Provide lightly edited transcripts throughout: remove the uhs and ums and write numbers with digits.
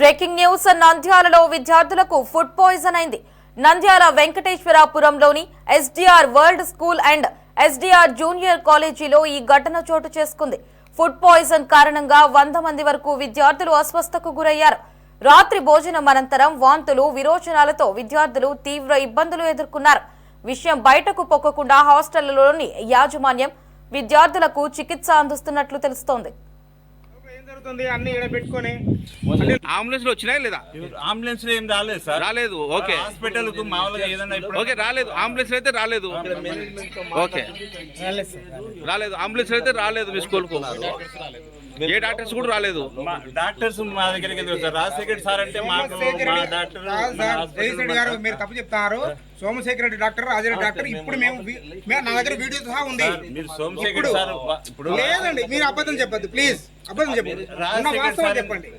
Breaking news నంద్యాలలో విద్యార్థులకు food poison అయింది. నంద్యాల వెంకటేశ్వరపురంలోని SDR world school and SDR junior కాలేజీలో ఈ ఘటన చోటు చేసుకుంది. ఫుడ్ పాయిజన్ కారణంగా 100 మంది వరకు విద్యార్థులు అస్వస్థతకు గురయ్యారు. రాత్రి భోజనం అనంతరం వాంతులు విరోచనాలతో విద్యార్థులు తీవ్ర ఇబ్బందులు ఎదుర్కొన్నారు. విషయం బయటకు పొక్కకుండా హాస్టళ్లలోని యాజమాన్యం విద్యార్థులకు చికిత్స అందిస్తున్నట్లు తెలుస్తోంది. అంబులెన్స్ వచ్చినాయా లేదా? అంబులెన్స్ ఏం రాలేదు సార్. రాలేదు. ఓకే. హాస్పిటల్ కు మామూలుగా ఏదైనా ఓకే రాలేదు. అంబులెన్స్ అయితే రాలేదు. ఓకే రాలేదు. అంబులెన్స్ అయితే రాలేదు. మీ స్కూల్ కు ఏ డాక్టర్స్ కూడా రాలేదు. డాక్టర్స్ మా దగ్గరికి సార్. రాజశేఖర్ సార్ అంటే మాకు డాక్టర్ గారు మీరు తప్పు చెప్తారు. Somashekar Reddy doctor, Rajareddy doctor. ఇప్పుడు మేము నా దగ్గర వీడియో సహా ఉంది. మీరు సోమశేఖర్ సార్ ఇప్పుడు లేదండి, మీరు అబద్ధం చెప్పద్దు ప్లీజ్. అబద్ధం చెప్పండి, వాస్తవం చెప్పండి.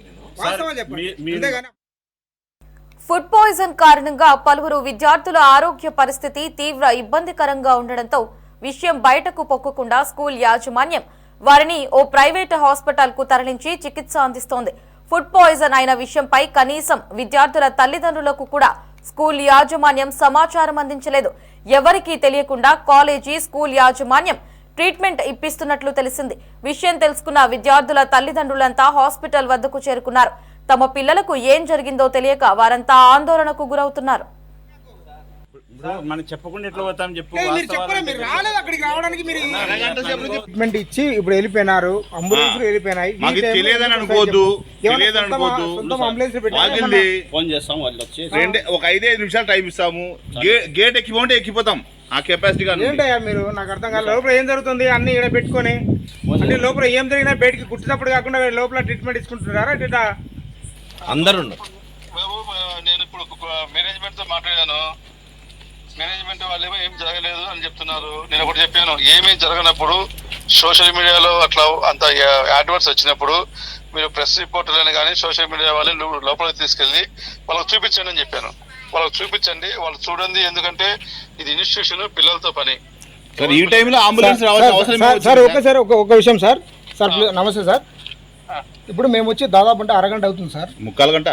వాస్తవం చెప్పండి. ఫుడ్ పాయిజన్ కారణంగా పలువురు విద్యార్థుల ఆరోగ్య పరిస్థితి తీవ్ర ఇబ్బందికరంగా ఉండడంతో విషయం బయటకు పొక్కకుండా స్కూల్ యాజమాన్యం వారిని ఓ ప్రైవేటు హాస్పిటల్ కు తరలించి చికిత్స అందిస్తోంది. ఫుడ్ పాయిజన్ అయిన విషయంపై కనీసం విద్యార్థుల తల్లిదండ్రులకు కూడా స్కూల్ యాజమాన్యం సమాచారం అందించలేదు. ఎవరికీ తెలియకుండా కాలేజీ స్కూల్ యాజమాన్యం ట్రీట్మెంట్ ఇప్పిస్తున్నట్లు తెలిసింది. విషయం తెలుసుకున్న విద్యార్థుల తల్లిదండ్రులంతా హాస్పిటల్ వద్దకు చేరుకున్నారు. తమ పిల్లలకు ఏం జరిగిందో తెలియక వారంతా ఆందోళనకు గురవుతున్నారు. మనం చెప్పకుండా ఎట్లా పోతాం చెప్పు. ట్రీట్మెంట్ ఇచ్చి ఇప్పుడు వెళ్ళిపోయినారు. అంబులెన్స్ వెళ్ళిపోయినాయి. ఒక 5-5 నిమిషాలు టైం ఇస్తాము. గేట్ ఎక్కిపోతే ఎక్కిపోతాం. ఆ కెపాసిటీ ఏంటయ్యా మీరు? నాకు అర్థం కాదు. లోపల ఏం జరుగుతుంది అన్ని ఇక్కడ పెట్టుకొని, అంటే లోపల ఏం జరిగినా బయటికి కుట్టినప్పుడు కాకుండా లోపల ట్రీట్మెంట్ ఇచ్చుకుంటున్నారా? అట్లా అందరూ నేను ఇప్పుడు మేనేజ్మెంట్ తో మాట్లాడాను. మేనేజ్మెంట్ వాళ్ళు ఏం జరగలేదు అని చెప్తున్నారు. నేను ఒకటి చెప్పాను, ఏమీ జరగనప్పుడు సోషల్ మీడియాలో అట్లా అంత అడ్వర్ట్స్ వచ్చినప్పుడు మీరు ప్రెస్ రిపోర్టర్లను కానీ సోషల్ మీడియా వాళ్ళని లోపలికి తీసుకెళ్ళి వాళ్ళకి చూపించండి అని చెప్పాను. వాళ్ళకి చూపించండి, వాళ్ళు చూడండి. ఎందుకంటే ఇది ఇన్స్టిట్యూషన్, పిల్లలతో పని. ఈ టైంలో అంబులెన్స్ సార్ ఒక విషయం సార్. నమస్తే సార్. ఇప్పుడు మేము వచ్చి దాదాపు అంటే అరగంట అవుతుంది సార్. 3/4 గంట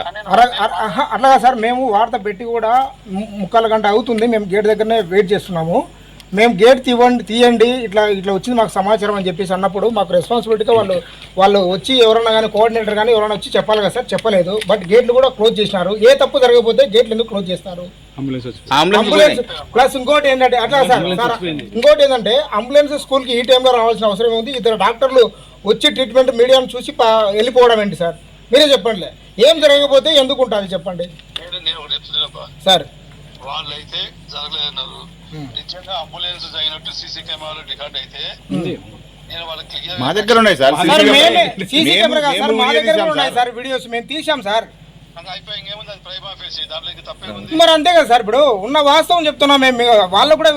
అట్లాగా సార్. మేము వార్త పెట్టి కూడా 3/4 గంట అవుతుంది. మేము గేట్ దగ్గరనే వెయిట్ చేస్తున్నాము. మేము గేట్ తీయండి ఇట్లా వచ్చింది మాకు సమాచారం అని చెప్పేసి అన్నప్పుడు మాకు రెస్పాన్సిబిలిటీగా వాళ్ళు వచ్చి ఎవరన్నా కానీ కోఆర్డినేటర్ కానీ ఎవరైనా వచ్చి చెప్పాలి కదా సార్. చెప్పలేదు. బట్ గేట్లు కూడా క్లోజ్ చేసినారు. ఏ తప్పు జరగకపోతే గేట్లు ఎందుకు క్లోజ్ చేస్తారు? అంబులెన్స్ ప్లస్ ఇంకోటి ఏంటంటే అట్లా సార్ ఇంకోటి ఏంటంటే అంబులెన్స్ స్కూల్కి ఈ టైంలో రావాల్సిన అవసరం ఉంది. 2 డాక్టర్లు వచ్చి ట్రీట్మెంట్ మీడియాను చూసి వెళ్ళిపోవడం ఏంటి సార్? మీరే చెప్పండి. ఏం జరగకపోతే ఎందుకు ఉంటుంది చెప్పండి సార్. వాళ్ళైతే జరగలేదన్నారు. నిజంగా అంబులెన్స్ అయినట్టు సీసీ కెమెరాలు రికార్డ్ అయితే నేను వాళ్ళకి మా దగ్గర ఉన్నాయి సార్. సీసీ కెమెరా సార్ మా దగ్గర ఉన్నాయి సార్. వీడియోస్ మేము తీసాం సార్. మరి అంతే కదా సార్. ఇప్పుడు ఉన్న వాస్తవం చెప్తున్నాం మేము. వాళ్ళు కూడా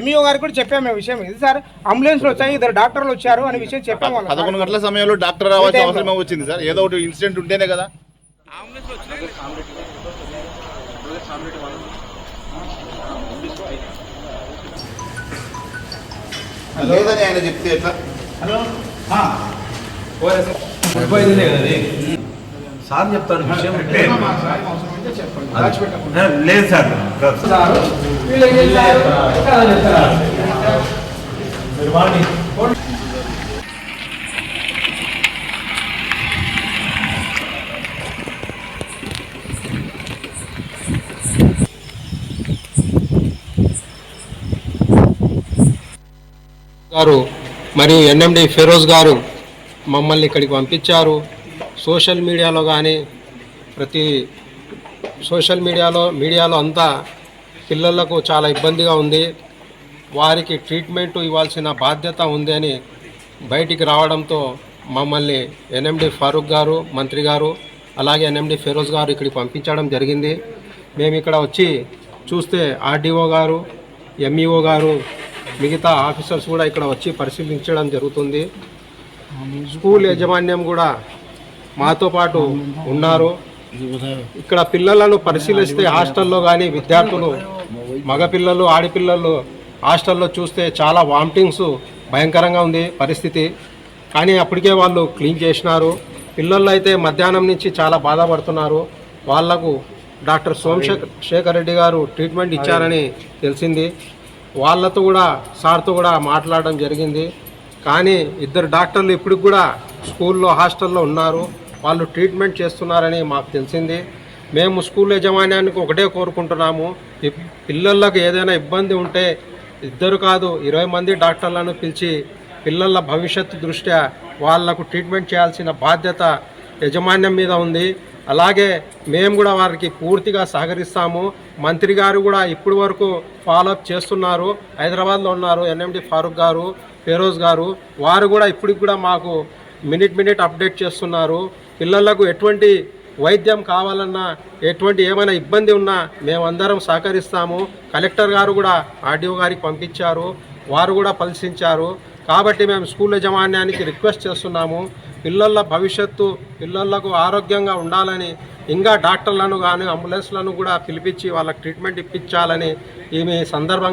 ఎంఈఓ గారికి కూడా చెప్పాము విషయం ఇది సార్. అంబులెన్స్ వచ్చాయి, 2 డాక్టర్లు వచ్చారు అనే విషయం చెప్పాము. 11 గంటల సమయంలో డాక్టర్ రావాల్సిన అవసరం వచ్చింది సార్. ఏదో ఒకటి ఇన్సిడెంట్ ఉంటేనే కదా. లేదని ఆయన చెప్తే ఎట్లా? సార్ చెప్తాడు విషయం. లేదు సార్. గారు మరియు ఎన్ఎండి ఫిరోజ్ గారు మమ్మల్ని ఇక్కడికి పంపించారు. సోషల్ మీడియాలో కానీ ప్రతి సోషల్ మీడియాలో అంతా పిల్లలకు చాలా ఇబ్బందిగా ఉంది, వారికి ట్రీట్మెంట్ ఇవ్వాల్సిన బాధ్యత ఉంది అని బయటికి రావడంతో మమ్మల్ని ఎన్ఎండి ఫారూక్ గారు, మంత్రి గారు, అలాగే ఎన్ఎండి ఫిరోజ్ గారు ఇక్కడికి పంపించడం జరిగింది. మేము ఇక్కడ వచ్చి చూస్తే ఆర్డీఓ గారు, ఎంఈఓ గారు, మిగతా ఆఫీసర్స్ కూడా ఇక్కడ వచ్చి పరిశీలించడం జరుగుతుంది. స్కూల్ యాజమాన్యం కూడా మాతో పాటు ఉన్నారు. ఇక్కడ పిల్లలను పరిశీలిస్తే హాస్టల్లో కానీ విద్యార్థులు మగపిల్లలు ఆడపిల్లలు హాస్టల్లో చూస్తే చాలా వామిటింగ్స్ భయంకరంగా ఉంది పరిస్థితి. కానీ అప్పటికే వాళ్ళు క్లీన్ చేసినారు. పిల్లలు అయితే మధ్యాహ్నం నుంచి చాలా బాధపడుతున్నారు. వాళ్లకు డాక్టర్ సోమశేఖర్ రెడ్డి గారు ట్రీట్మెంట్ ఇచ్చారని తెలిసింది. వాళ్ళతో కూడా సార్తో కూడా మాట్లాడడం జరిగింది. కానీ ఇద్దరు డాక్టర్లు ఇప్పటికి కూడా స్కూల్లో హాస్టల్లో ఉన్నారు. వాళ్ళు ట్రీట్మెంట్ చేస్తున్నారని మాకు తెలిసింది. మేము స్కూల్ యాజమాన్యానికి ఒకటే కోరుకుంటున్నాము, పిల్లలకు ఏదైనా ఇబ్బంది ఉంటే 2 కాదు 20 మంది డాక్టర్లను పిలిచి పిల్లల భవిష్యత్తు దృష్ట్యా వాళ్లకు ట్రీట్మెంట్ చేయాల్సిన బాధ్యత యాజమాన్యం మీద ఉంది. అలాగే మేము కూడా వారికి పూర్తిగా సహకరిస్తాము. మంత్రి గారు కూడా ఇప్పటి వరకు ఫాలోఅప్ చేస్తున్నారు. హైదరాబాద్లో ఉన్నారు ఎన్ఎండి ఫారూక్ గారు, ఫెరోజ్ గారు. వారు కూడా ఇప్పటికి కూడా మాకు మినిట్ అప్డేట్ చేస్తున్నారు. పిల్లలకు ఎటువంటి వైద్యం కావాలన్నా, ఎటువంటి ఏమైనా ఇబ్బంది ఉన్నా మేమందరం సహకరిస్తాము. కలెక్టర్ గారు కూడా ఆర్డీఓ గారికి పంపించారు, వారు కూడా పరిశీలించారు. కాబట్టి మేము స్కూల్ యాజమాన్యానికి రిక్వెస్ట్ చేస్తున్నాము, పిల్లల భవిష్యత్తు, పిల్లలకు ఆరోగ్యంగా ఉండాలని, ఇంకా డాక్టర్లను కానీ అంబులెన్స్లను కూడా పిలిపించి వాళ్ళకి ట్రీట్మెంట్ ఇప్పించాలని ఈ సందర్భంగా